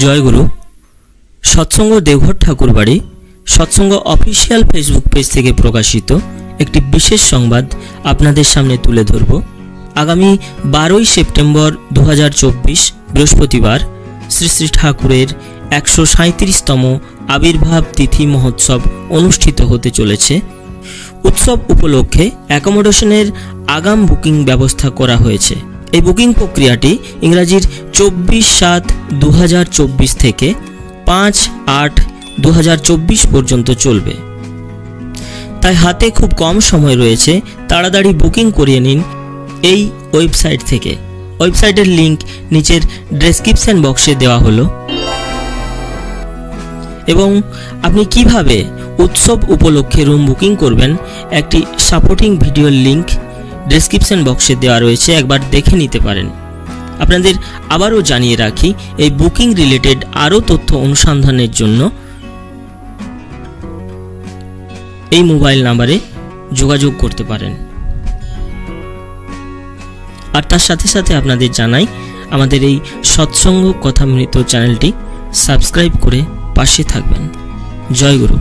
জয়গুরু। সৎসঙ্গ দেওঘর ঠাকুরবাড়ি সৎসঙ্গ official Facebook page থেকে প্রকাশিত একটি বিশেষ সংবাদ আপনাদের সামনে তুলে ধরব। আগামী 12ই সেপ্টেম্বর 2024 বৃহস্পতিবার শ্রী শ্রী ঠাকুরের 137তম আবির্ভাব তিথি মহোৎসব অনুষ্ঠিত হতে চলেছে। উৎসব উপলক্ষে অ্যাকোমোডেশনের আগাম বুকিং ব্যবস্থা করা হয়েছে। এই বুকিং প্রক্রিয়াটি ইংরাজির 24/7/2024 থেকে 5/8/2024 পর্যন্ত চলবে। তাই হাতে খুব কম সময় রয়েছে, তাড়াতাড়ি বুকিং করিয়ে নিন এই ওয়েবসাইট থেকে। ওয়েবসাইটের লিংক নিচের ডেসক্রিপশন বক্সে দেওয়া হলো এবং আপনি কিভাবে উৎসব উপলক্ষে রুম বুকিং করবেন একটি সাপোর্টিং ভিডিওর লিংক ডেসক্রিপশন বক্সে দেওয়া রয়েছে, একবার দেখে নিতে পারেন। আপনাদের আবারও জানিয়ে রাখি, এই বুকিং রিলেটেড আরও তথ্য অনুসন্ধানের জন্য এই মোবাইল নাম্বারে যোগাযোগ করতে পারেন। আর তার সাথে সাথে আপনাদের জানাই, আমাদের এই সৎসঙ্গ কথামৃত চ্যানেলটি সাবস্ক্রাইব করে পাশে থাকবেন। জয় গুরু।